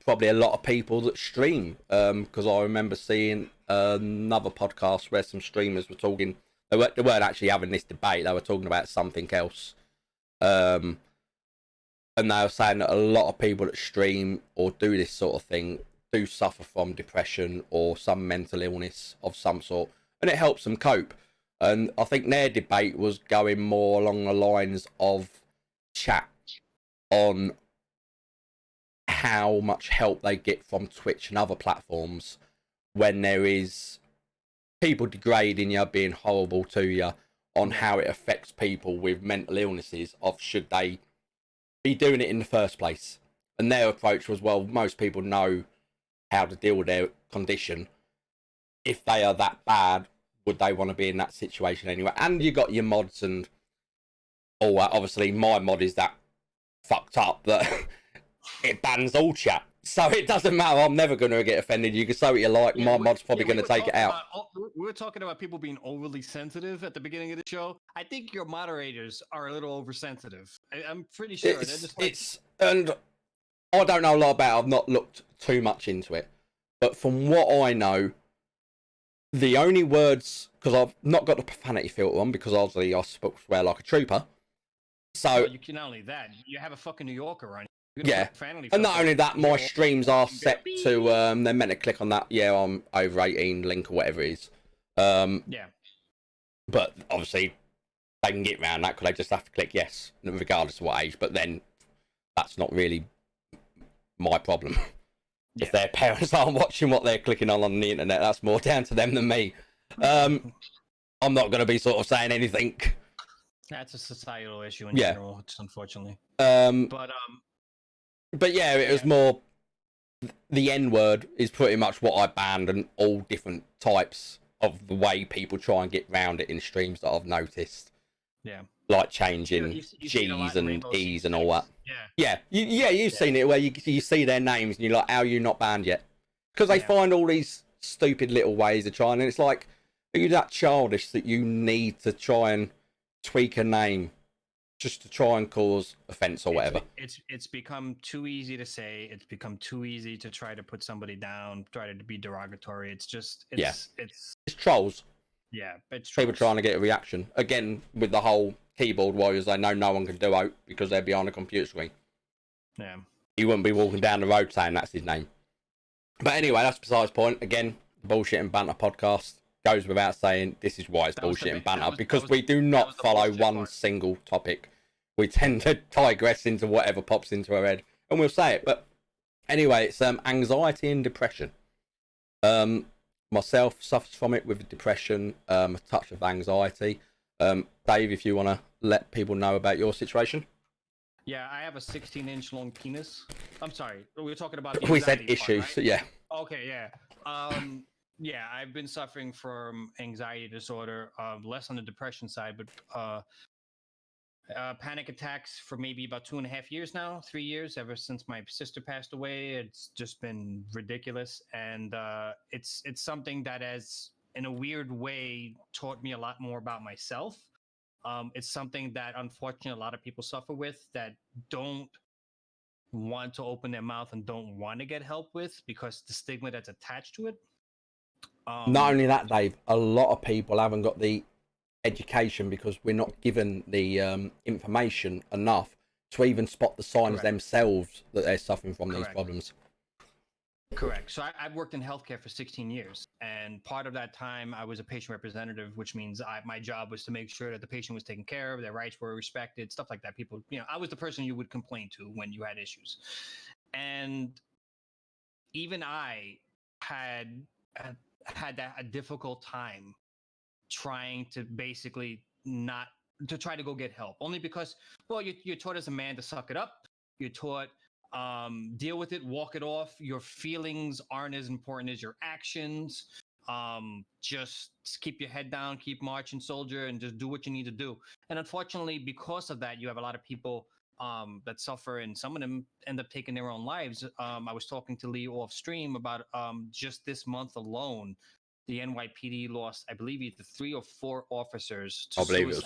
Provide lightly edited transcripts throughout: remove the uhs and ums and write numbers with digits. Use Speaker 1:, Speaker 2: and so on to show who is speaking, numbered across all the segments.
Speaker 1: Probably a lot of people that stream, because I remember seeing another podcast where some streamers were talking. They weren't actually having this debate. They were talking about something else, and they were saying that a lot of people that stream or do this sort of thing do suffer from depression or some mental illness of some sort, and it helps them cope. And I think their debate was going more along the lines of chat on how much help they get from Twitch and other platforms when there is people degrading you, being horrible to you, on how it affects people with mental illnesses, of should they be doing it in the first place. And their approach was, well, most people know how to deal with their condition. If they are that bad, would they want to be in that situation anyway? And you got your mods and all that. Obviously, my mod is that fucked up that it bans all chat. So it doesn't matter. I'm never going to get offended. You can say what you like. My mod's probably going to take it out.
Speaker 2: We were talking about people being overly sensitive at the beginning of the show. I think your moderators are a little oversensitive. I'm pretty sure.
Speaker 1: And I don't know a lot about it. I've not looked too much into it. But from what I know, the only words, because I've not got the profanity filter on, because obviously I swear like a trooper. So
Speaker 2: you can, not only that, you have a fucking New Yorker on.
Speaker 1: Yeah, and not only that, my streams are set to, they're meant to click on that, yeah, I'm over 18 link or whatever it is.
Speaker 2: Yeah.
Speaker 1: But obviously, they can get around that because they just have to click yes, regardless of what age. But then, that's not really my problem. Yeah. If their parents aren't watching what they're clicking on the internet, that's more down to them than me. I'm not going to be sort of saying anything.
Speaker 2: That's a societal issue in general, unfortunately.
Speaker 1: But yeah, it was more, the N-word is pretty much what I banned, and all different types of the way people try and get around it in streams that I've noticed.
Speaker 2: Yeah.
Speaker 1: Like changing G's and E's and all that. Yeah. You've seen it where you see their names and you're like, how are you not banned yet? Because they find all these stupid little ways of trying, and it's like, are you that childish that you need to try and tweak a name just to try and cause offense or whatever?
Speaker 2: It's become too easy to say. It's become too easy to try to put somebody down, try to be derogatory. It's
Speaker 1: trolls.
Speaker 2: Yeah, it's
Speaker 1: people trying to get a reaction. Again, with the whole keyboard warriors, they know no one can do out because they're behind a computer screen.
Speaker 2: Yeah.
Speaker 1: He wouldn't be walking down the road saying that's his name. But anyway, that's besides the point. Again, Bullshit and Banter podcast goes without saying, this is why it's Bullshit and Banter, because we do not follow one single topic. We tend to digress into whatever pops into our head, and we'll say it. But anyway, it's anxiety and depression. Myself suffers from it with depression, a touch of anxiety. Dave, if you want to let people know about your situation.
Speaker 2: Yeah, I have a 16-inch long penis. I'm sorry, we were talking about the
Speaker 1: we said
Speaker 2: part,
Speaker 1: issues,
Speaker 2: right?
Speaker 1: so yeah.
Speaker 2: Okay, yeah. Yeah, I've been suffering from anxiety disorder, less on the depression side, but panic attacks for maybe about 2.5 years now, 3 years, ever since my sister passed away. It's just been ridiculous, and it's something that has, in a weird way, taught me a lot more about myself. It's something that, unfortunately, a lot of people suffer with that don't want to open their mouth and don't want to get help with because the stigma that's attached to it.
Speaker 1: Not only that, Dave, a lot of people haven't got the education because we're not given the information enough to even spot the signs themselves that they're suffering from these problems.
Speaker 2: Correct. So I've worked in healthcare for 16 years, and part of that time I was a patient representative, which means my job was to make sure that the patient was taken care of, their rights were respected, stuff like that. People, I was the person you would complain to when you had issues. And even I had a difficult time trying to basically not to try to go get help, only because, well, you're taught as a man to suck it up. You're taught deal with it, walk it off. Your feelings aren't as important as your actions. Just keep your head down, keep marching, soldier, and just do what you need to do. And unfortunately, because of that, you have a lot of people that suffer, and some of them end up taking their own lives. I was talking to Lee off stream about just this month alone, the NYPD lost, I believe, either 3 or 4 officers to suicide.
Speaker 1: I believe it was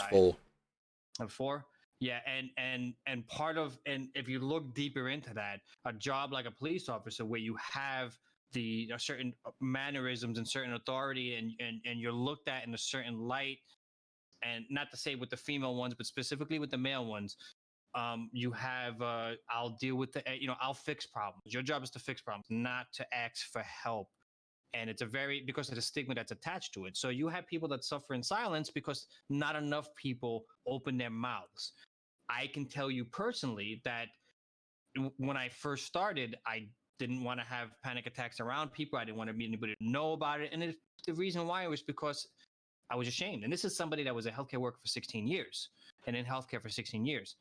Speaker 1: 4.
Speaker 2: 4? Yeah, and part of, and if you look deeper into that, a job like a police officer where you have the certain mannerisms and certain authority, and you're looked at in a certain light, and not to say with the female ones, but specifically with the male ones, you have I'll deal with the I'll fix problems. Your job is to fix problems, not to ask for help. And it's a very, because of the stigma that's attached to it. So you have people that suffer in silence because not enough people open their mouths. I can tell you personally that when I first started, I didn't want to have panic attacks around people. I didn't want anybody to know about it. And the reason why was because I was ashamed. And this is somebody that was a healthcare worker for 16 years and in healthcare for 16 years.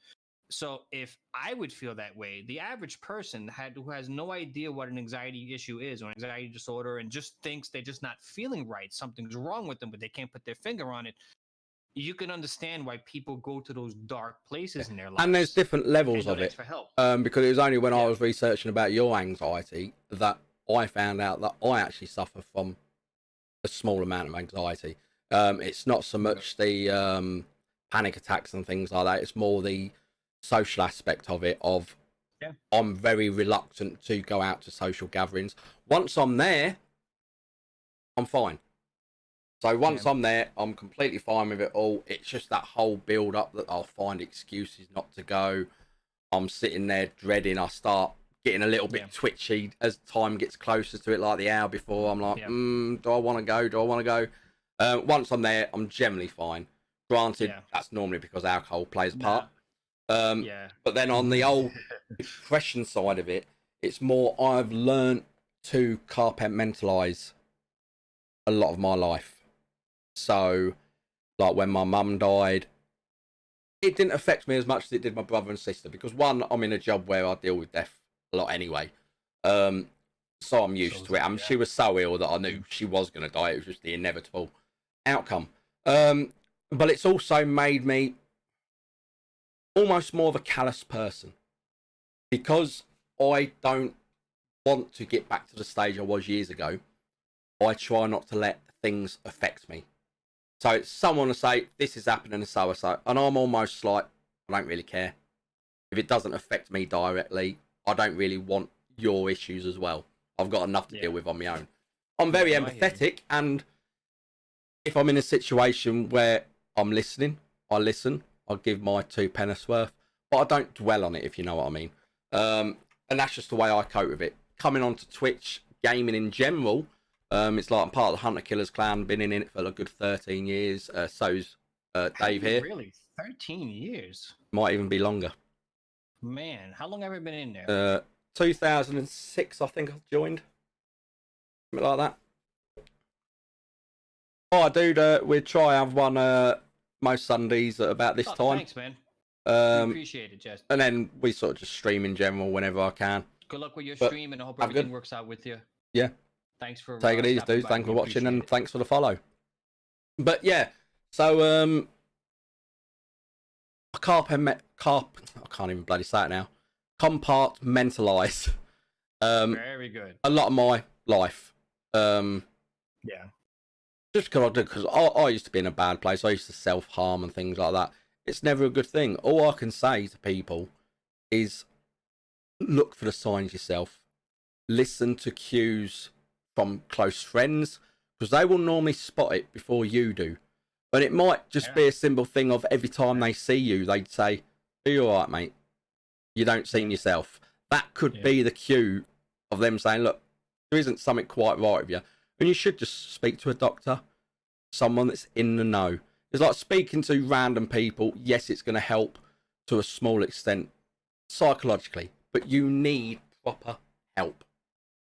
Speaker 2: So if I would feel that way, the average person who has no idea what an anxiety issue is or an anxiety disorder and just thinks they're just not feeling right, something's wrong with them, but they can't put their finger on it. You can understand why people go to those dark places in their lives.
Speaker 1: And there's different levels of it.
Speaker 2: For help.
Speaker 1: Because it was only when I was researching about your anxiety that I found out that I actually suffer from a small amount of anxiety. It's not so much the panic attacks and things like that. It's more the social aspect of it. I'm very reluctant to go out to social gatherings. Once I'm there, I'm fine. So once I'm there, I'm completely fine with it all. It's just that whole build up that I'll find excuses not to go. I'm sitting there dreading. I start getting a little bit twitchy as time gets closer to it, like the hour before. I'm like, do I want to go? Do I want to go? Once I'm there, I'm generally fine. Granted, that's normally because alcohol plays a part. But then on the old depression side of it, it's more I've learned to compartmentalize a lot of my life. So, like when my mum died, it didn't affect me as much as it did my brother and sister because one, I'm in a job where I deal with death a lot anyway. So I'm used to it. And she was so ill that I knew she was going to die. It was just the inevitable outcome. But it's also made me almost more of a callous person because I don't want to get back to the stage I was years ago. I try not to let things affect me. So it's someone to say, this is happening and so. And I'm almost like, I don't really care. If it doesn't affect me directly, I don't really want your issues as well. I've got enough to deal with on my own. I'm very empathetic, and if I'm in a situation where I'm listening, I listen. I'll give my 2 pennies worth, but I don't dwell on it, if you know what I mean. And that's just the way I cope with it. Coming onto Twitch, gaming in general, it's like I'm part of the Hunter Killers clan, been in it for a good 13 years. So's Dave here.
Speaker 2: Really? 13 years?
Speaker 1: Might even be longer.
Speaker 2: Man, how long have you been in there?
Speaker 1: 2006, I think I joined. Something like that. Oh, dude, we try have one most Sundays at about this time.
Speaker 2: Thanks, man. Appreciate it, Jess.
Speaker 1: And then we sort of just stream in general whenever I can.
Speaker 2: Good luck with your stream, and I hope everything works out with you.
Speaker 1: Yeah.
Speaker 2: Thanks for
Speaker 1: take it easy, dude. Thanks for watching and thanks for the follow. But yeah, so I can't even bloody say it now. Compartmentalize.
Speaker 2: Very good.
Speaker 1: A lot of my life.
Speaker 2: Yeah.
Speaker 1: Just because I used to be in a bad place. I used to self-harm and things like that. It's never a good thing. All I can say to people is look for the signs yourself. Listen to cues from close friends because they will normally spot it before you do. But it might just be a simple thing of every time they see you, they'd say, "Are you all right, mate? You don't seem yourself." That could be the cue of them saying, "Look, there isn't something quite right with you." And you should just speak to a doctor, someone that's in the know. It's like speaking to random people. Yes, it's going to help to a small extent psychologically, but you need proper help.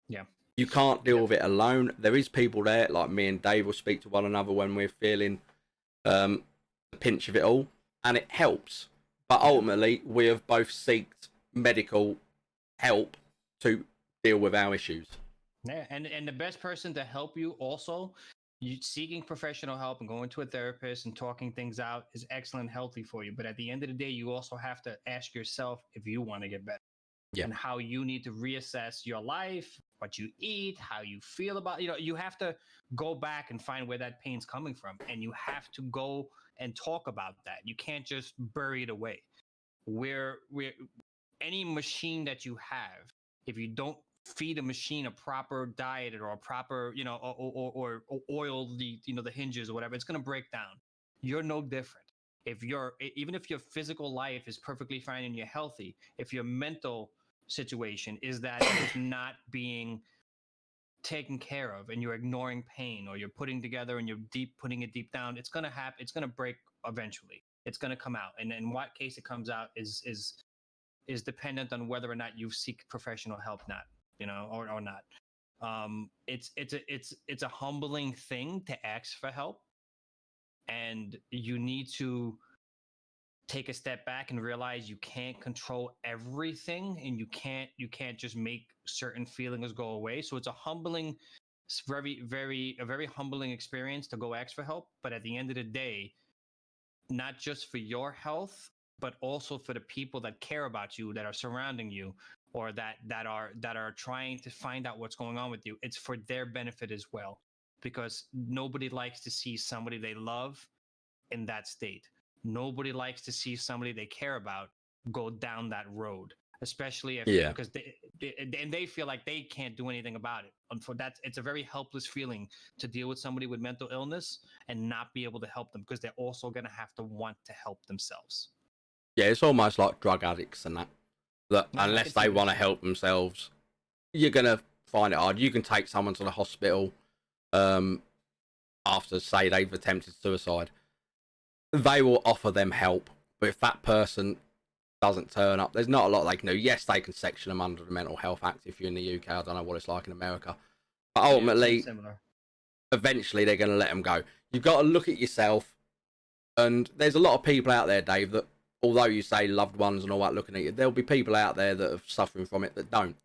Speaker 2: Yeah.
Speaker 1: You can't deal with it alone. There is people there, like me and Dave will speak to one another when we're feeling the pinch of it all, and it helps. But ultimately, we have both sought medical help to deal with our issues.
Speaker 2: Yeah, and the best person to help you also, seeking professional help and going to a therapist and talking things out is excellent, healthy for you. But at the end of the day, you also have to ask yourself if you want to get better. Yeah. And how you need to reassess your life, what you eat, how you feel about, you have to go back and find where that pain's coming from. And you have to go and talk about that. You can't just bury it away. we're any machine that you have, if you don't feed a machine a proper diet or a proper, or oil the, the hinges or whatever, it's going to break down. You're no different. If even if your physical life is perfectly fine and you're healthy, if your mental situation is that it's not being taken care of and you're ignoring pain, or you're putting together and you're putting it deep down, it's going to happen. It's going to break eventually. It's going to come out. And in what case it comes out is dependent on whether or not you seek professional help, not, or not. It's a humbling thing to ask for help, and you need to take a step back and realize you can't control everything, and you can't just make certain feelings go away. So it's a humbling, a very humbling experience to go ask for help. But at the end of the day, not just for your health, but also for the people that care about you, that are surrounding you, or that are trying to find out what's going on with you. It's for their benefit as well, because nobody likes to see somebody they love in that state. Nobody likes to see somebody they care about go down that road, especially if
Speaker 1: Yeah.
Speaker 2: because they feel like they can't do anything about it. And for that, it's a very helpless feeling to deal with somebody with mental illness and not be able to help them, because they're also going to have to want to help themselves.
Speaker 1: Yeah, it's almost like drug addicts and that
Speaker 2: I
Speaker 1: unless
Speaker 2: can see
Speaker 1: they
Speaker 2: this.
Speaker 1: want to help themselves, you're gonna find it hard. You can take someone to the hospital um, after, say, they've attempted suicide. They will offer them help, but if that person doesn't turn up, there's not a lot they can do. Yes, they can section them under the Mental Health Act if you're in the UK. I don't know what it's like in America, but
Speaker 2: Yeah,
Speaker 1: ultimately,
Speaker 2: it's similar.
Speaker 1: eventually, they're going to let them go. You've got to look at yourself, and there's a lot of people out there, Dave, that although you say loved ones and all that looking at you, there'll be people out there that are suffering from it that don't.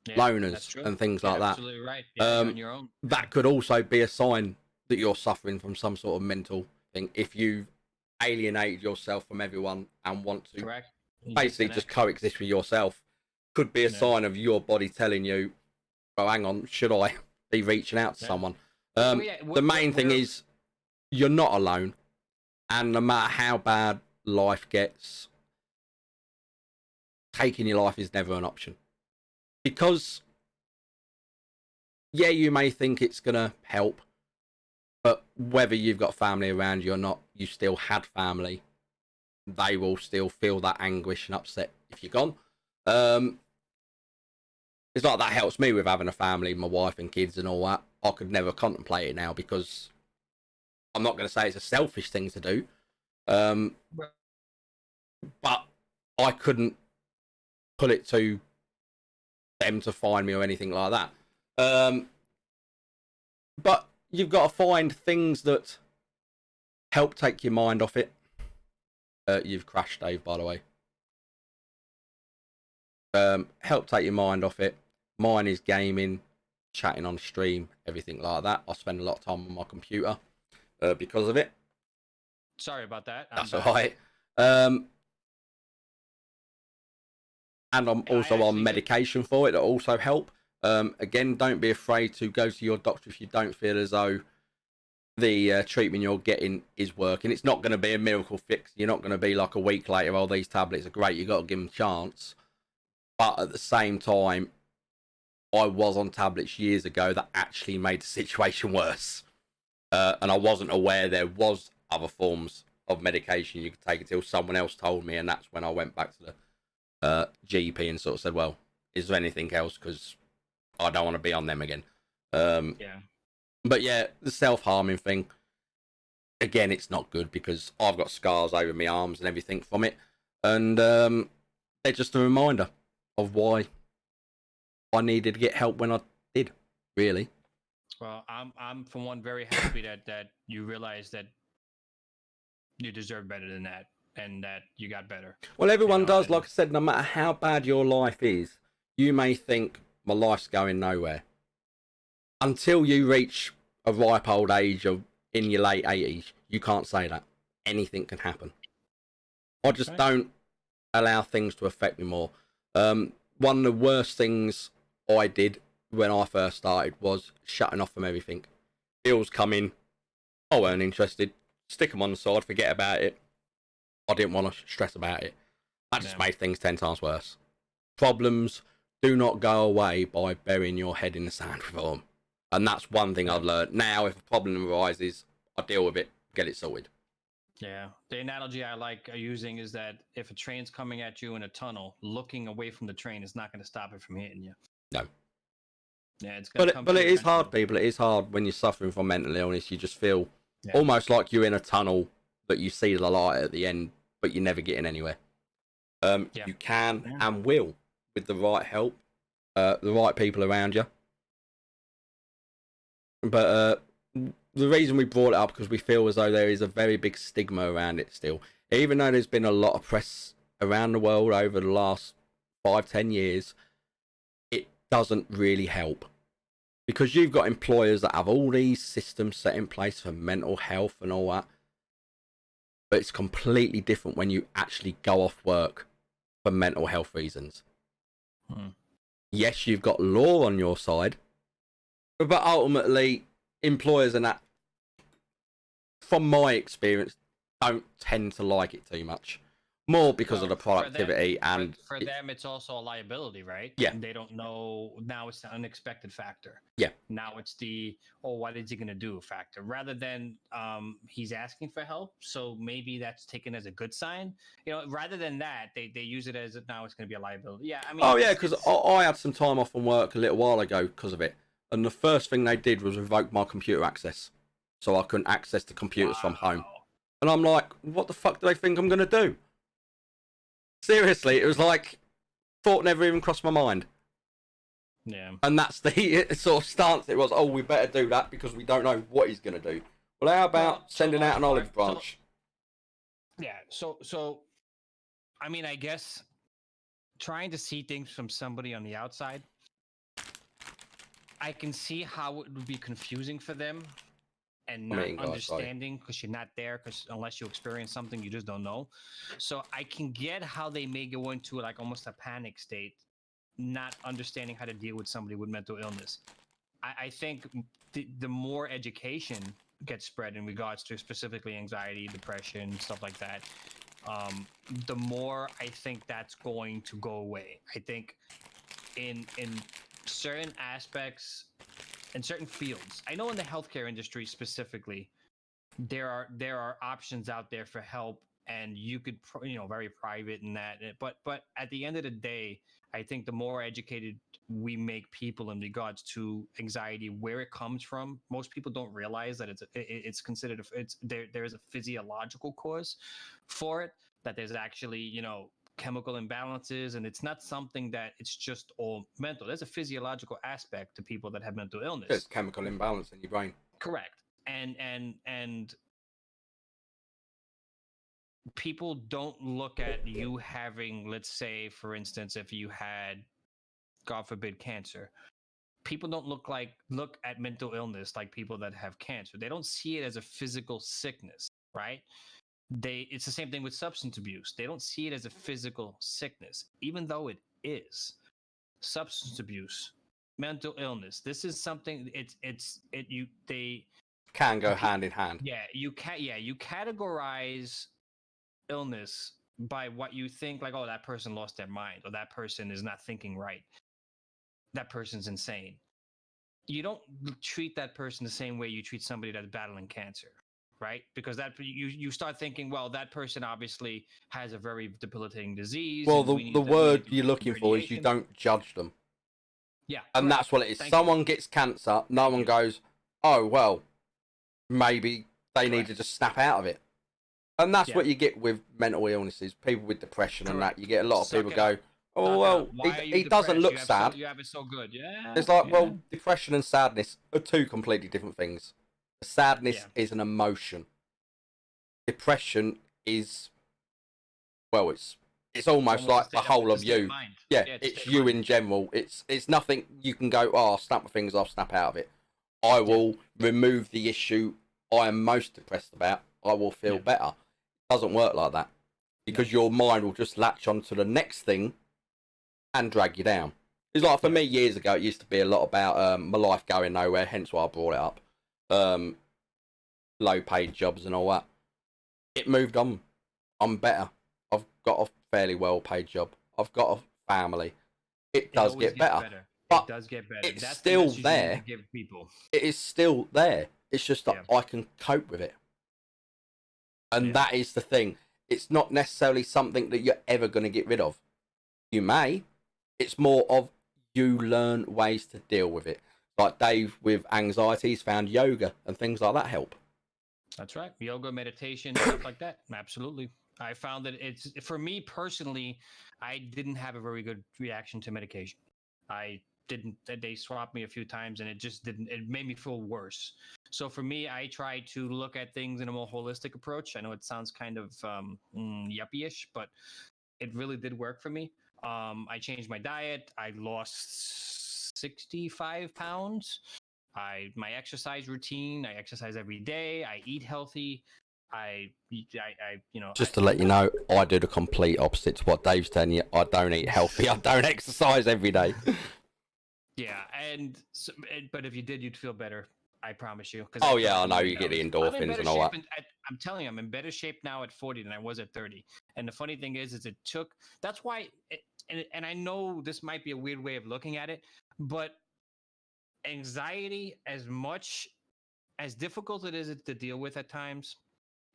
Speaker 2: Yeah, that's
Speaker 1: Loners
Speaker 2: true.
Speaker 1: and things
Speaker 2: You're
Speaker 1: like that.
Speaker 2: absolutely right. Yeah, you're on your own.
Speaker 1: That could also be a sign that you're suffering from some sort of mental thing. If you've alienated yourself from everyone and want to
Speaker 2: Correct. You
Speaker 1: basically just
Speaker 2: disconnect.
Speaker 1: coexist with yourself, could be a
Speaker 2: Yeah.
Speaker 1: sign of your body telling you, oh, hang on, should I be reaching out to
Speaker 2: Yeah.
Speaker 1: someone?
Speaker 2: Well, yeah,
Speaker 1: The main thing is you're not alone, and no matter how bad life gets, taking your life is never an option. Because, yeah, you may think it's going to help, but whether you've got family around you or not, you still had family. They will still feel that anguish and upset if you're gone. It's like that helps me with having a family, my wife and kids and all that. I could never contemplate it now because I'm not going to say it's a selfish thing to do, but I couldn't put it to them to find me or anything like that. But you've got to find things that help take your mind off it. You've crashed, Dave, by the way. Help take your mind off it. Mine is gaming, chatting on stream, everything like that. I spend a lot of time on my computer because of it.
Speaker 2: Sorry about that.
Speaker 1: That's all right. And I'm also on medication for it that also help. Again, don't be afraid to go to your doctor if you don't feel as though the treatment you're getting is working. It's not going to be a miracle fix. You're not going to be like a week later, oh, these tablets are great. You've got to give them a chance. But at the same time, I was on tablets years ago that actually made the situation worse. And I wasn't aware there was other forms of medication you could take until someone else told me. And that's when I went back to the GP and sort of said, well, is there anything else? Because I don't want to be on them again.
Speaker 2: Yeah.
Speaker 1: But yeah, the self-harming thing, again, it's not good because I've got scars over my arms and everything from it. And they're just a reminder of why I needed to get help when I did, really.
Speaker 2: Well, I'm for one very happy that you realize that you deserve better than that, and that you got better.
Speaker 1: Well, everyone does.
Speaker 2: And
Speaker 1: Like I said, no matter how bad your life is, you may think my life's going nowhere. Until you reach a ripe old age of in your late 80s, you can't say that. Anything can happen. I just don't allow things to affect me more. One of the worst things I did when I first started was shutting off from everything. Bills come in, I weren't interested. Stick them on the side, forget about it. I didn't want to stress about it. That just made things 10 times worse. Problems do not go away by burying your head in the sand with them. And that's one thing I've learned. Now, if a problem arises, I deal with it, get it sorted.
Speaker 2: Yeah. The analogy I like using is that if a train's coming at you in a tunnel, looking away from the train is not going to stop it from hitting you.
Speaker 1: No.
Speaker 2: Yeah, it's going to come.
Speaker 1: But it is hard, people. It is hard when you're suffering from mental illness. You just feel almost like you're in a tunnel that you see the light at the end, but you're never getting anywhere. You can and will, with the right help, the right people around you. But the reason we brought it up because we feel as though there is a very big stigma around it still. Even though there's been a lot of press around the world over the last 5-10 years, it doesn't really help. Because you've got employers that have all these systems set in place for mental health and all that. But it's completely different when you actually go off work for mental health reasons. Yes, you've got law on your side. But ultimately, employers and that, from my experience, don't tend to like it too much. More because of the productivity
Speaker 2: for them, it's also a liability, right?
Speaker 1: Yeah.
Speaker 2: They don't know. Now it's the unexpected factor.
Speaker 1: Yeah.
Speaker 2: Now it's the, what is he going to do factor rather than he's asking for help. So maybe that's taken as a good sign. Rather than that, they use it as now it's going to be a liability. Yeah. I mean.
Speaker 1: Oh, yeah, because I had some time off from work a little while ago because of it. And the first thing they did was revoke my computer access. So I couldn't access the computers from home. And I'm like, what the fuck do they think I'm going to do? Seriously, it was like, thought never even crossed my mind.
Speaker 2: Yeah.
Speaker 1: And that's the sort of stance it was, we better do that because we don't know what he's going to do. Well, how about sending out an olive branch?
Speaker 2: So, I mean, I guess trying to see things from somebody on the outside, I can see how it would be confusing for them and not understanding because you're not there, because unless you experience something, you just don't know. So I can get how they may go into like almost a panic state, not understanding how to deal with somebody with mental illness. I think the more education gets spread in regards to specifically anxiety, depression, stuff like that, the more I think that's going to go away. I think in certain aspects, in certain fields, I know in the healthcare industry specifically, there are options out there for help, and you could very private in that. But at the end of the day, I think the more educated we make people in regards to anxiety, where it comes from, most people don't realize that it's considered there's a physiological cause for it. That there's actually chemical imbalances, and it's not something that it's just all mental. There's a physiological aspect to people that have mental illness.
Speaker 1: There's chemical imbalance in your brain.
Speaker 2: Correct. And people don't look at you having, let's say, for instance, if you had, God forbid, cancer. People don't look at mental illness like people that have cancer. They don't see it as a physical sickness, right? It's the same thing with substance abuse. They don't see it as a physical sickness, even though it is. Substance abuse, mental illness. This is something. They
Speaker 1: can go hand in hand.
Speaker 2: Yeah, you categorize illness by what you think. Like, that person lost their mind, or that person is not thinking right. That person's insane. You don't treat that person the same way you treat somebody that's battling cancer. Right? Because that you start thinking, well, that person obviously has a very debilitating disease.
Speaker 1: Well, the word you're looking for is you don't judge them.
Speaker 2: Yeah.
Speaker 1: And that's what it is. Someone gets cancer, no one goes, oh, well, maybe they need to just snap out of it. And that's what you get with mental illnesses, people with depression and that. You get a lot of people go, oh, well, he doesn't look sad.
Speaker 2: You have it so good. Yeah.
Speaker 1: It's like, well, depression and sadness are two completely different things. Sadness is an emotion. Depression is, well, it's almost like the whole of you. Yeah, it's you in general. It's nothing you can go, I'll snap my fingers off, snap out of it. I will remove the issue I am most depressed about. I will feel better. It doesn't work like that. Because your mind will just latch on to the next thing and drag you down. It's like, for me, years ago, it used to be a lot about my life going nowhere, hence why I brought it up. Low paid jobs and all that. It moved on. I'm better. I've got a fairly well-paid job. I've got a family. It
Speaker 2: It
Speaker 1: does
Speaker 2: always
Speaker 1: get
Speaker 2: gets
Speaker 1: better,
Speaker 2: better. It
Speaker 1: but
Speaker 2: does get better.
Speaker 1: it's
Speaker 2: That's the
Speaker 1: still
Speaker 2: message you need to
Speaker 1: there.
Speaker 2: give people.
Speaker 1: It is still there. It's just that
Speaker 2: Yeah.
Speaker 1: I can cope with it. And
Speaker 2: Yeah.
Speaker 1: that is the thing. It's not necessarily something that you're ever going to get rid of. You may. It's more of you learn ways to deal with it. Like Dave with anxieties found yoga and things like that help.
Speaker 2: That's right. Yoga, meditation, stuff like that. Absolutely. I found that it's, for me personally, I didn't have a very good reaction to medication. I didn't, they swapped me a few times and it just didn't, it made me feel worse. So for me, I try to look at things in a more holistic approach. I know it sounds kind of yuppie-ish, but it really did work for me. I changed my diet. I lost 65 pounds. My exercise routine. I exercise every day. I eat healthy.
Speaker 1: Just to let you know, I do the complete opposite to what Dave's telling you. I don't eat healthy. I don't exercise every day.
Speaker 2: Yeah, but if you did, you'd feel better. I promise you.
Speaker 1: Oh yeah, I know you get the
Speaker 2: I'm in
Speaker 1: endorphins
Speaker 2: better
Speaker 1: and all
Speaker 2: shape.
Speaker 1: that.
Speaker 2: I'm telling you, I'm in better shape now at 40 than I was at 30. And the funny thing is it took. That's why. And I know this might be a weird way of looking at it, but anxiety, as much as difficult it is to deal with at times,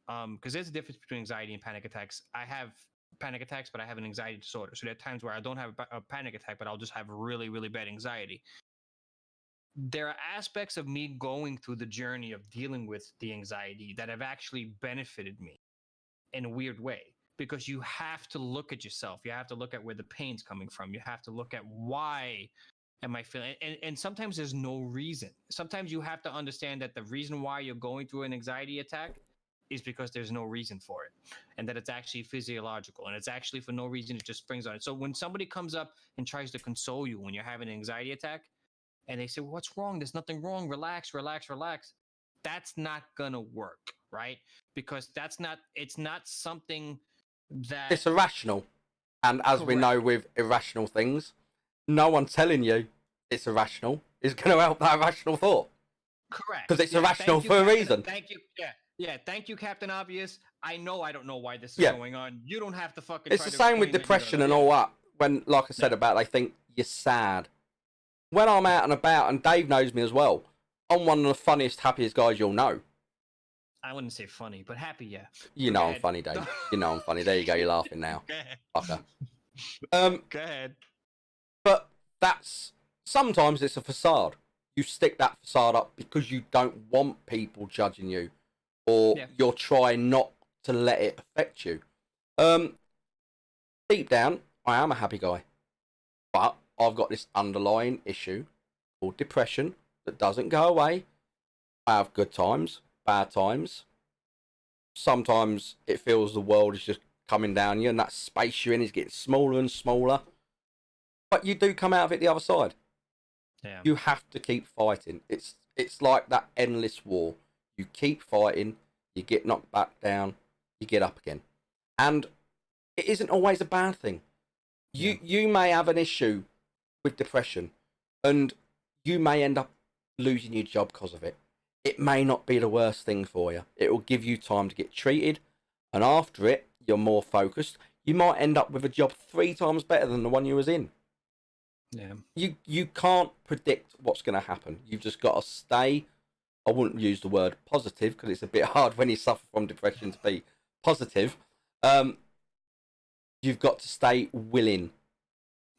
Speaker 2: because there's a difference between anxiety and panic attacks. I have panic attacks, but I have an anxiety disorder. So there are times where I don't have a panic attack, but I'll just have really, really bad anxiety. There are aspects of me going through the journey of dealing with the anxiety that have actually benefited me in a weird way, because you have to look at yourself. You have to look at where the pain's coming from. You have to look at why am I feeling, and sometimes there's no reason. Sometimes you have to understand that the reason why you're going through an anxiety attack is because there's no reason for it, and that it's actually physiological, and it's actually for no reason. It just springs on it. So when somebody comes up and tries to console you when you're having an anxiety attack, and they say, well, what's wrong? There's nothing wrong. Relax, relax, relax. That's not gonna work, right? Because it's not something that.
Speaker 1: It's irrational. And as we know
Speaker 2: Correct.
Speaker 1: with irrational things, no one telling you it's irrational is going to help that irrational thought.
Speaker 2: Correct.
Speaker 1: Because it's
Speaker 2: Yeah,
Speaker 1: irrational
Speaker 2: thank you,
Speaker 1: for a
Speaker 2: Captain.
Speaker 1: reason.
Speaker 2: Thank you. Yeah. Yeah. Thank you, Captain Obvious. I don't know why this is
Speaker 1: Yeah.
Speaker 2: going on. You don't have to fucking
Speaker 1: It's
Speaker 2: try
Speaker 1: the
Speaker 2: to
Speaker 1: same with
Speaker 2: explain that you don't
Speaker 1: depression
Speaker 2: know.
Speaker 1: and
Speaker 2: Yeah.
Speaker 1: all that. When, like I said
Speaker 2: Yeah.
Speaker 1: about, they think you're sad. When I'm out and about, and Dave knows me as well, I'm one of the funniest, happiest guys you'll know.
Speaker 2: I wouldn't say funny, but happy, yeah.
Speaker 1: You
Speaker 2: But
Speaker 1: know
Speaker 2: go
Speaker 1: I'm
Speaker 2: ahead.
Speaker 1: funny, Dave. You know I'm funny. There you go. You're laughing now,
Speaker 2: Go ahead.
Speaker 1: fucker.
Speaker 2: Go ahead.
Speaker 1: But that's sometimes it's a facade. You stick that facade up because you don't want people judging you, or
Speaker 2: Yeah.
Speaker 1: you're trying not to let it affect you. Deep down, I am a happy guy, but I've got this underlying issue called depression that doesn't go away. I have good times, bad times. Sometimes it feels the world is just coming down you, and that space you're in is getting smaller and smaller. But you do come out of it the other side.
Speaker 2: Yeah.
Speaker 1: You have to keep fighting. It's like that endless war. You keep fighting, you get knocked back down, you get up again. And it isn't always a bad thing. You may have an issue with depression, and you may end up losing your job because of it. It may not be the worst thing for you. It will give you time to get treated, and after it, you're more focused. You might end up with a job 3 times better than the one you was in.
Speaker 2: Yeah.
Speaker 1: You can't predict what's going to happen. You've just got to stay. I wouldn't use the word positive because it's a bit hard when you suffer from depression to be positive. You've got to stay willing.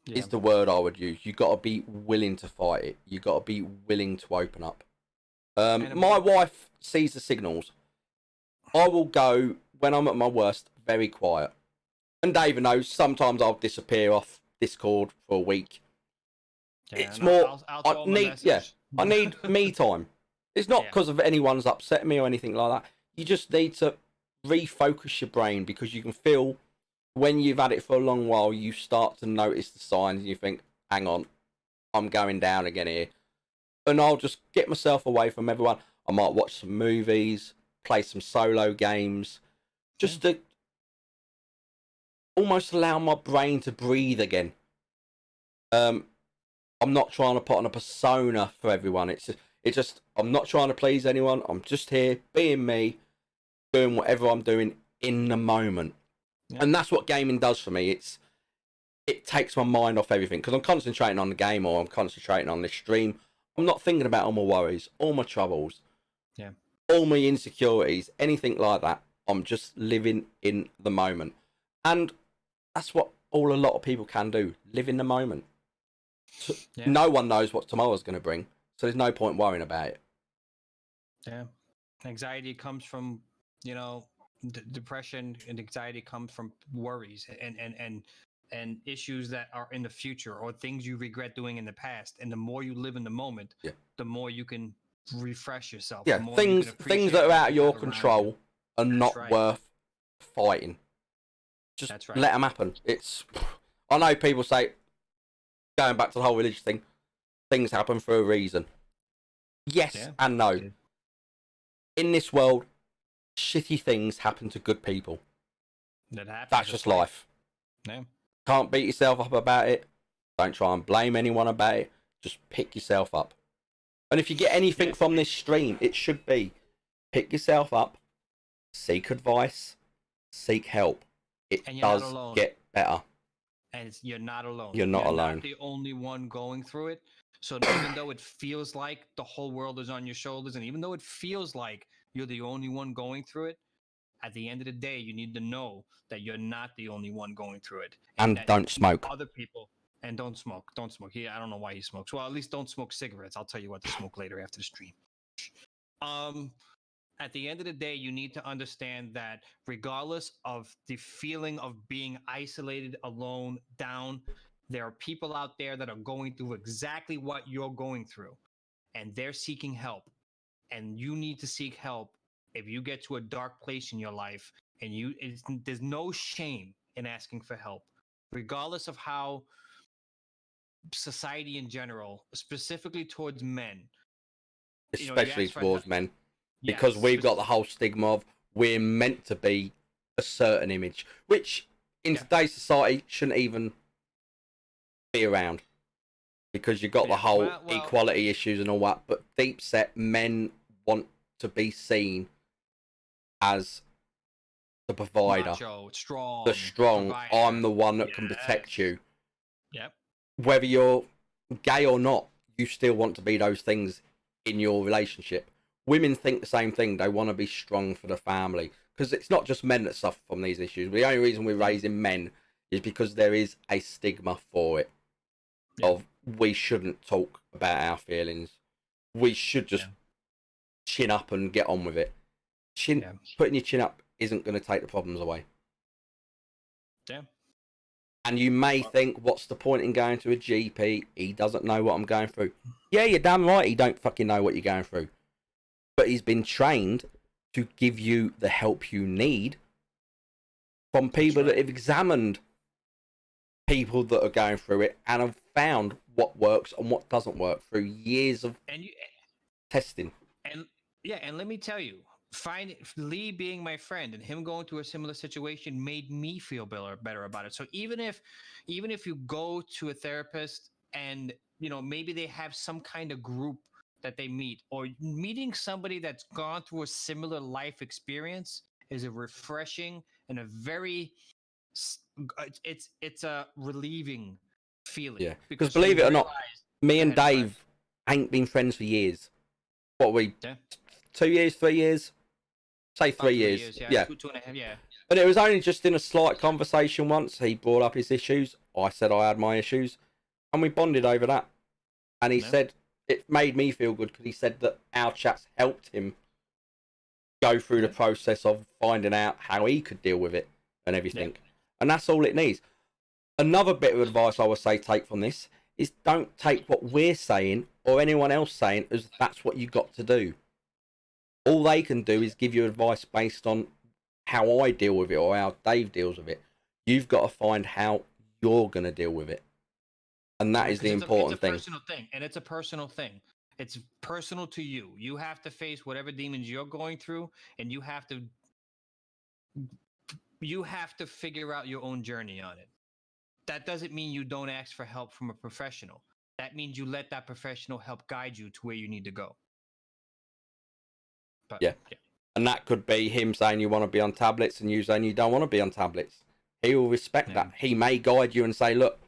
Speaker 2: Yeah.
Speaker 1: Is the word I would use. You've got to be willing to fight it. You've got to be willing to open up. My wife sees the signals. I will go, when I'm at my worst, very quiet. And David knows, sometimes I'll disappear off Discord for a week.
Speaker 2: Yeah,
Speaker 1: It's
Speaker 2: and
Speaker 1: more,
Speaker 2: I'll
Speaker 1: I
Speaker 2: throw 'em a
Speaker 1: need, yeah,
Speaker 2: message.
Speaker 1: I need me time. It's not
Speaker 2: Yeah.
Speaker 1: because of anyone's upset me or anything like that. You just need to refocus your brain, because you can feel when you've had it for a long while, you start to notice the signs and you think, hang on, I'm going down again here. And I'll just get myself away from everyone. I might watch some movies, play some solo games, just to almost allow my brain to breathe again. I'm not trying to put on a persona for everyone. It's just I'm not trying to please anyone. I'm just here being me, doing whatever I'm doing in the moment.
Speaker 2: Yeah.
Speaker 1: And that's what gaming does for me. It takes my mind off everything because I'm concentrating on the game or I'm concentrating on this stream. I'm not thinking about all my worries, all my troubles,
Speaker 2: Yeah.
Speaker 1: all my insecurities, anything like that. I'm just living in the moment. And that's what a lot of people can do, live in the moment.
Speaker 2: Yeah.
Speaker 1: No one knows what tomorrow's going to bring, so there's no point worrying about it.
Speaker 2: Yeah. Anxiety comes from, depression and anxiety comes from worries and issues that are in the future or things you regret doing in the past. And the more you live in the moment,
Speaker 1: Yeah.
Speaker 2: the more you can refresh yourself.
Speaker 1: Yeah,
Speaker 2: The more you can
Speaker 1: things
Speaker 2: appreciate
Speaker 1: that are
Speaker 2: what
Speaker 1: out of
Speaker 2: you
Speaker 1: your
Speaker 2: have around you.
Speaker 1: control are
Speaker 2: That's
Speaker 1: not
Speaker 2: right.
Speaker 1: worth fighting. Just
Speaker 2: That's right.
Speaker 1: let them happen. I know people say, going back to the whole religious thing, things happen for a reason. Yes
Speaker 2: Yeah.
Speaker 1: and no.
Speaker 2: Yeah.
Speaker 1: In this world, shitty things happen to good people.
Speaker 2: That happens.
Speaker 1: That's just life.
Speaker 2: Yeah.
Speaker 1: Can't beat yourself up about it. Don't try and blame anyone about it. Just pick yourself up. And if you get anything from this stream, it should be pick yourself up, seek advice, seek help. It does get better.
Speaker 2: And you're not alone.
Speaker 1: You're not alone.
Speaker 2: Not the only one going through it. So even though it feels like the whole world is on your shoulders, and even though it feels like you're the only one going through it, at the end of the day, you need to know that you're not the only one going through it.
Speaker 1: And
Speaker 2: that
Speaker 1: don't smoke.
Speaker 2: Other people. And don't smoke. Don't smoke. I don't know why he smokes. Well, at least don't smoke cigarettes. I'll tell you what to smoke later after the stream. At the end of the day, you need to understand that regardless of the feeling of being isolated, alone, down, there are people out there that are going through exactly what you're going through, and they're seeking help. And you need to seek help if you get to a dark place in your life, and there's no shame in asking for help, regardless of how society in general, specifically towards men,
Speaker 1: especially towards men, because we've got the whole stigma of we're meant to be a certain image, which in today's society shouldn't even be around, because you've got the whole equality issues and all that. But deep set men want to be seen as the provider,
Speaker 2: macho, strong,
Speaker 1: the strong.
Speaker 2: provider.
Speaker 1: I'm the one that can protect you.
Speaker 2: Yep.
Speaker 1: Whether you're gay or not, you still want to be those things in your relationship. Women think the same thing. They want to be strong for the family, because it's not just men that suffer from these issues. The only reason we're raising men is because there is a stigma for it. Of we shouldn't talk about our feelings. We should just chin up and get on with it. Putting your chin up isn't going to take the problems away.
Speaker 2: Yeah.
Speaker 1: And you may think, what's the point in going to a GP? He doesn't know what I'm going through. Yeah, you're damn right he don't fucking know what you're going through. But he's been trained to give you the help you need from people that have examined people that are going through it and have found what works and what doesn't work through years of testing.
Speaker 2: And let me tell you, Lee being my friend and him going through a similar situation made me feel better about it. So even if you go to a therapist and maybe they have some kind of group that they meet, or meeting somebody that's gone through a similar life experience is a refreshing and a very it's a relieving feeling.
Speaker 1: Yeah, because believe it or not, me and Dave ain't been friends for years. What are we? 2 years, 3 years? Say 3 years. Yeah.
Speaker 2: 2.5. Yeah.
Speaker 1: But it was only just in a slight conversation once. He brought up his issues. I said I had my issues, and we bonded over that. And he said it made me feel good because he said that our chats helped him go through the process of finding out how he could deal with it and everything. And that's all it needs. Another bit of advice I would say take from this is don't take what we're saying or anyone else saying as that's what you got to do. All they can do is give you advice based on how I deal with it or how Dave deals with it. You've got to find how you're going to deal with it. And that is the important thing.
Speaker 2: It's a personal thing. And it's a personal thing. It's personal to you. You have to face whatever demons you're going through, and you have to figure out your own journey on it. That doesn't mean you don't ask for help from a professional. That means you let that professional help guide you to where you need to go. But,
Speaker 1: yeah. And that could be him saying you want to be on tablets and you saying you don't want to be on tablets. He will respect that. He may guide you and say, look,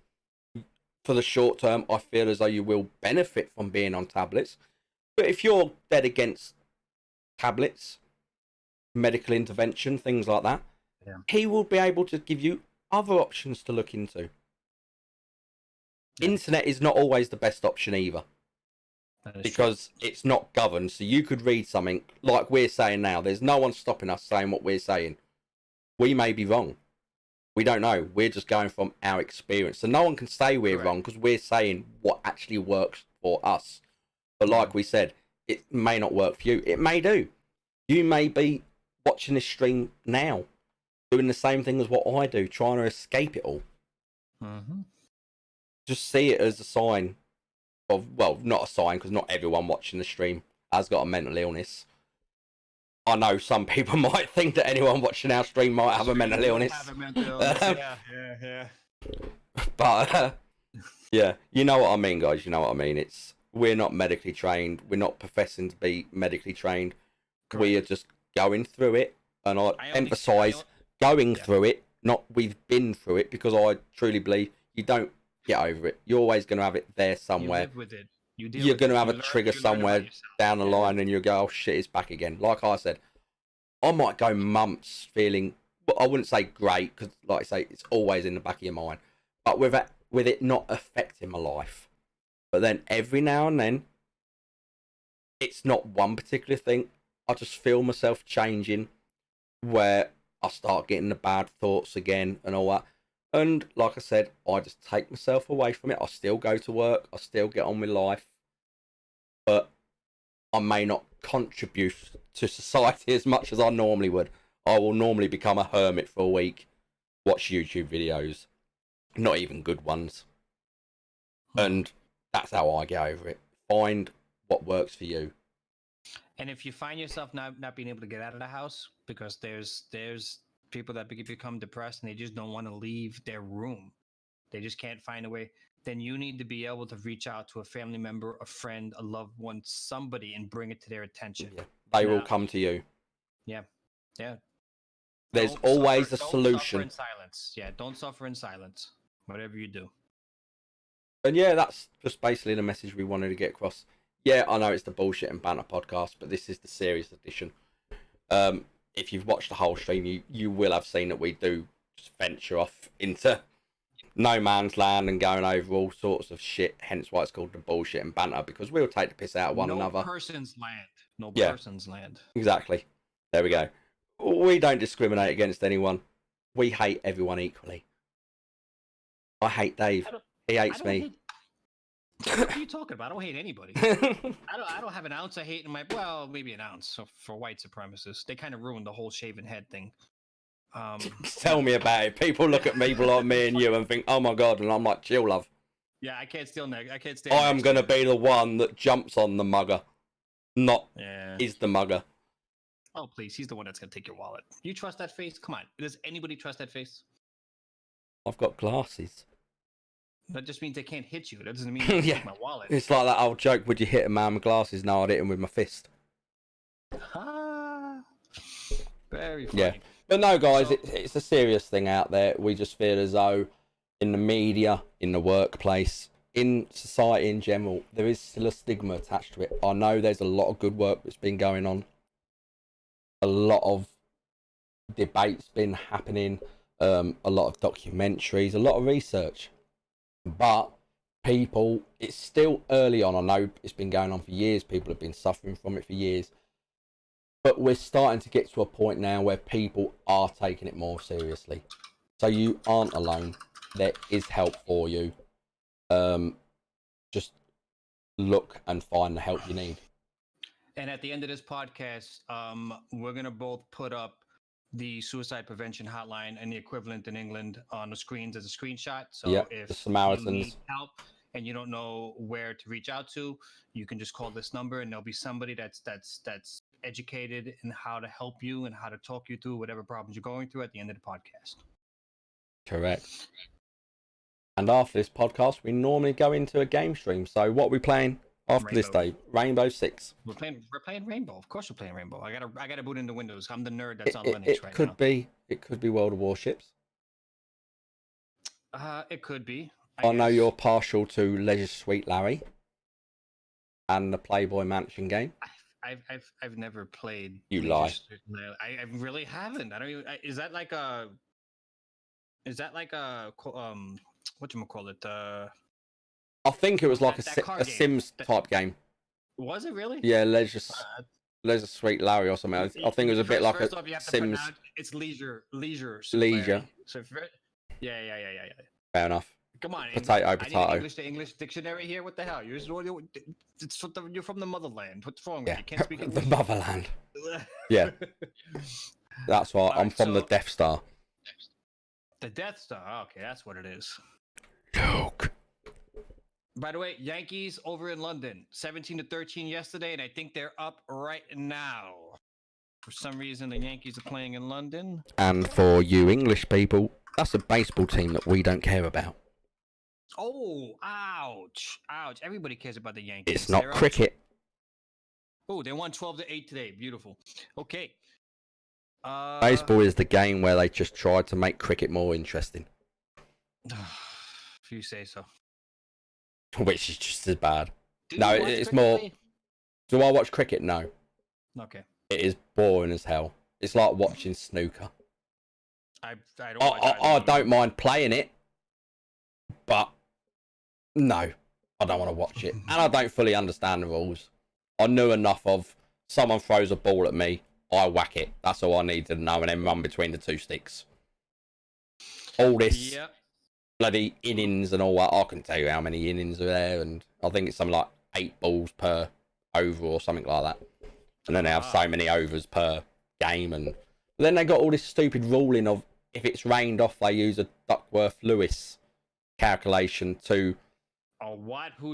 Speaker 1: for the short term, I feel as though you will benefit from being on tablets. But if you're dead against tablets, medical intervention, things like that, he will be able to give you other options to look into. Internet is not always the best option either, because it's not governed. So you could read something like we're saying now. There's no one stopping us saying what we're saying. We may be wrong. We don't know. We're just going from our experience. So no one can say we're wrong, because we're saying what actually works for us. But like we said, it may not work for you. It may do. You may be watching this stream now, doing the same thing as what I do, trying to escape it all. Just see it as a sign of, well, not a sign, because not everyone watching the stream has got a mental illness. I know some people might think that anyone watching our stream might have a mental illness.
Speaker 2: Yeah.
Speaker 1: But yeah, you know what I mean, guys. You know what I mean. We're not medically trained. We're not professing to be medically trained. Correct. We are just going through it, and I emphasise going through it, not we've been through it, because I truly believe you don't get over it. You're always going to have it there somewhere.
Speaker 2: You live with it.
Speaker 1: You're going to have a trigger somewhere down the line, and you'll go, oh shit, it's back again. Like I said, I might go months feeling, but I wouldn't say great, because like I say, it's always in the back of your mind. But with it not affecting my life. But then every now and then, it's not one particular thing. I just feel myself changing, where I start getting the bad thoughts again and all that. And like I said, I just take myself away from it. I still go to work. I still get on with life. But I may not contribute to society as much as I normally would. I will normally become a hermit for a week, watch YouTube videos, not even good ones. And that's how I get over it. Find what works for you.
Speaker 2: And if you find yourself not being able to get out of the house, because there's people that become depressed and they just don't want to leave their room, they just can't find a way, then you need to be able to reach out to a family member, a friend, a loved one, somebody, and bring it to their attention.
Speaker 1: Yeah. They will come to you.
Speaker 2: Yeah.
Speaker 1: There's always a solution.
Speaker 2: Don't suffer in silence. Yeah, don't suffer in silence, whatever you do.
Speaker 1: And yeah, that's just basically the message we wanted to get across. Yeah, I know it's the Bullshit and Banter podcast, but this is the serious edition. If you've watched the whole stream, you will have seen that we do just venture off into no man's land and going over all sorts of shit, hence why it's called the Bullshit and Banter, because we'll take the piss out of one another.
Speaker 2: No person's land.
Speaker 1: Exactly. There we go. We don't discriminate against anyone. We hate everyone equally. I hate Dave. He hates me.
Speaker 2: What are you talking about? I don't hate anybody. I don't have an ounce of hate in my, well, maybe an ounce for white supremacists. They kind of ruined the whole shaven head thing.
Speaker 1: Tell me about it. People look at people like me and you and think, oh my god, and I'm like, chill, love.
Speaker 2: Yeah, I can't stand.
Speaker 1: I am going to be the one that jumps on the mugger, not is the mugger.
Speaker 2: Oh, please. He's the one that's going to take your wallet. You trust that face? Come on. Does anybody trust that face?
Speaker 1: I've got glasses.
Speaker 2: That just means they can't hit you. That doesn't mean they take my wallet.
Speaker 1: It's like that old joke, would you hit a man with glasses? No, I'd hit him with my fist.
Speaker 2: Very funny.
Speaker 1: Yeah. But no, guys, it's a serious thing out there. We just feel as though in the media, in the workplace, in society in general, there is still a stigma attached to it. I know there's a lot of good work that's been going on. A lot of debates been happening. A lot of documentaries, a lot of research. But people, it's still early on. I know it's been going on for years. People have been suffering from it for years. But we're starting to get to a point now where people are taking it more seriously. So you aren't alone. There is help for you. Just look and find the help you need.
Speaker 2: And at the end of this podcast, we're going to both put up the suicide prevention hotline and the equivalent in England on the screens as a screenshot. So if
Speaker 1: the Samaritans.
Speaker 2: you need help and you don't know where to reach out to, you can just call this number and there'll be somebody that's educated in how to help you and how to talk you through whatever problems you're going through at the end of the podcast.
Speaker 1: Correct. And after this podcast, we normally go into a game stream. So what are we playing after this day? Rainbow Six.
Speaker 2: We're playing Rainbow. Of course we're playing Rainbow. I gotta boot into Windows. I'm the nerd that's on Linux right now.
Speaker 1: It could be World of Warships.
Speaker 2: It could be.
Speaker 1: I know
Speaker 2: guess.
Speaker 1: you're partial to Leisure Suite Larry and the Playboy Mansion game.
Speaker 2: I've never played
Speaker 1: You
Speaker 2: Leisure
Speaker 1: lie.
Speaker 2: Suit. I really haven't. I don't even. Is that like a? Is that like a? What you call it?
Speaker 1: I think it was like
Speaker 2: That card
Speaker 1: a
Speaker 2: game.
Speaker 1: Sims type game.
Speaker 2: Was it really?
Speaker 1: Yeah,
Speaker 2: Uh,
Speaker 1: Leisure Suite Larry or something. I think it was a bit like a
Speaker 2: first off, you have to
Speaker 1: Sims
Speaker 2: pronounce it's leisure Suit
Speaker 1: Leisure.
Speaker 2: Larry. So if yeah.
Speaker 1: Fair enough.
Speaker 2: Come on,
Speaker 1: Potato,
Speaker 2: I need an
Speaker 1: potato.
Speaker 2: English to English dictionary here. What the hell? You're from the motherland. What's wrong with
Speaker 1: Yeah,
Speaker 2: you? Can't speak
Speaker 1: the
Speaker 2: English.
Speaker 1: motherland. Yeah, that's why I'm
Speaker 2: Alright,
Speaker 1: from the
Speaker 2: so
Speaker 1: Death Star.
Speaker 2: the Death Star. Okay, that's what it is.
Speaker 1: Joke.
Speaker 2: By the way, Yankees over in London, 17-13 yesterday, and I think they're up right now. For some reason, the Yankees are playing in London.
Speaker 1: And for you English people, that's a baseball team that we don't care about.
Speaker 2: Oh, ouch. Everybody cares about the Yankees.
Speaker 1: It's not cricket.
Speaker 2: Oh, they won 12-8 today. Beautiful. Okay.
Speaker 1: Baseball is the game where they just tried to make cricket more interesting.
Speaker 2: If you say so.
Speaker 1: Which is just as bad.
Speaker 2: Do
Speaker 1: No,
Speaker 2: you watch
Speaker 1: it's
Speaker 2: cricket,
Speaker 1: more.
Speaker 2: Lee?
Speaker 1: Do I watch cricket? No.
Speaker 2: Okay.
Speaker 1: It is boring as hell. It's like watching snooker.
Speaker 2: I don't watch either
Speaker 1: I
Speaker 2: one.
Speaker 1: don't mind playing it, but no, I don't want to watch it. And I don't fully understand the rules. I knew enough of someone throws a ball at me, I whack it. That's all I need to know, and then run between the two sticks. All this bloody innings and all that. I can tell you how many innings are there, and I think it's something like 8 balls per over or something like that. And then they have so many overs per game, and then they got all this stupid ruling of if it's rained off, they use a Duckworth-Lewis calculation to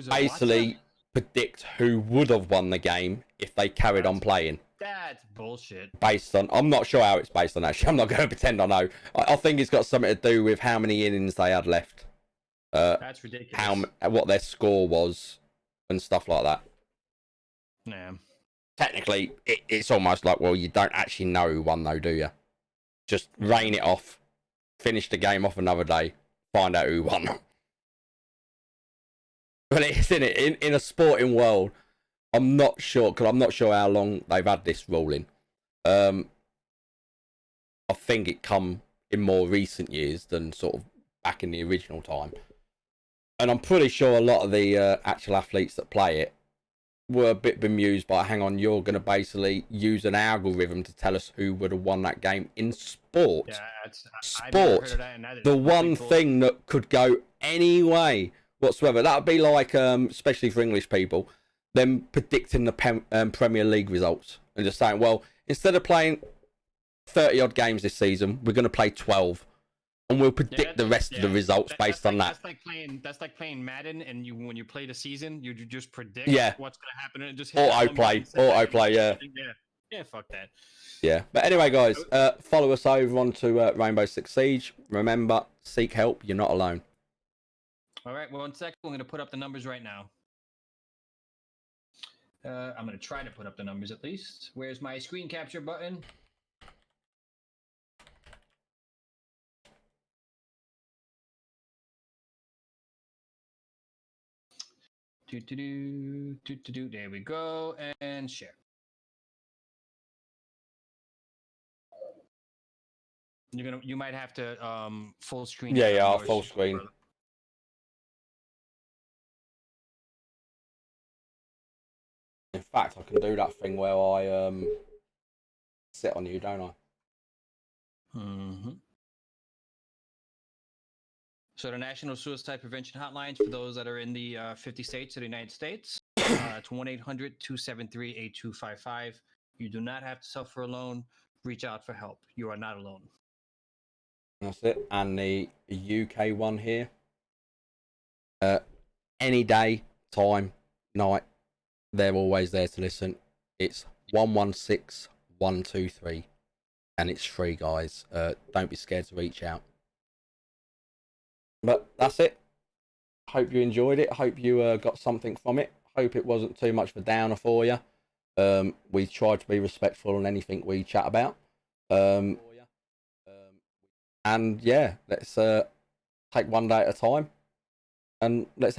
Speaker 1: basically predict who would have won the game if they carried on playing.
Speaker 2: That's bullshit.
Speaker 1: Based on, I'm not sure how it's based on, actually. I'm not going to pretend I know. I think it's got something to do with how many innings they had left.
Speaker 2: That's ridiculous.
Speaker 1: What their score was and stuff like that.
Speaker 2: Yeah.
Speaker 1: Technically, it's almost like, well, you don't actually know who won, though, do you? Just rain it off, finish the game off another day, find out who won. But it's in it in a sporting world. I'm not sure, because I'm not sure how long they've had this ruling. I think it come in more recent years than sort of back in the original time. And I'm pretty sure a lot of the actual athletes that play it were a bit bemused by, hang on, you're going to basically use an algorithm to tell us who would have won that game in sport.
Speaker 2: Yeah,
Speaker 1: Sport, the one thing that could go any way whatsoever. That would be like, especially for English people, them predicting the Premier League results and just saying, well, instead of playing 30 odd games this season, we're going to play 12. And we'll predict the rest of the results based on that.
Speaker 2: That's like playing Madden, and when you play the season, you just predict what's going to happen, and just
Speaker 1: autoplay,
Speaker 2: yeah, fuck that.
Speaker 1: Yeah, but anyway, guys, follow us over onto Rainbow Six Siege. Remember, seek help. You're not alone.
Speaker 2: All right, well, 1 second, I'm going to put up the numbers right now. I'm going to try to put up the numbers at least. Where's my screen capture button? There we go, and share. You might have to full screen.
Speaker 1: Yeah, I'll full screen. In fact, I can do that thing where I sit on you, don't I?
Speaker 2: Mm-hmm. So the National Suicide Prevention Hotlines for those that are in the 50 states of the United States, it's 1-800-273-8255. You do not have to suffer alone. Reach out for help. You are not alone.
Speaker 1: That's it. And the UK one here, any day, time, night, they're always there to listen. It's 116123, and it's free, guys. Don't be scared to reach out. But that's it. Hope you enjoyed it. Hope you got something from it. Hope it wasn't too much of a downer for you. We tried to be respectful on anything we chat about. And yeah, let's take one day at a time, and let's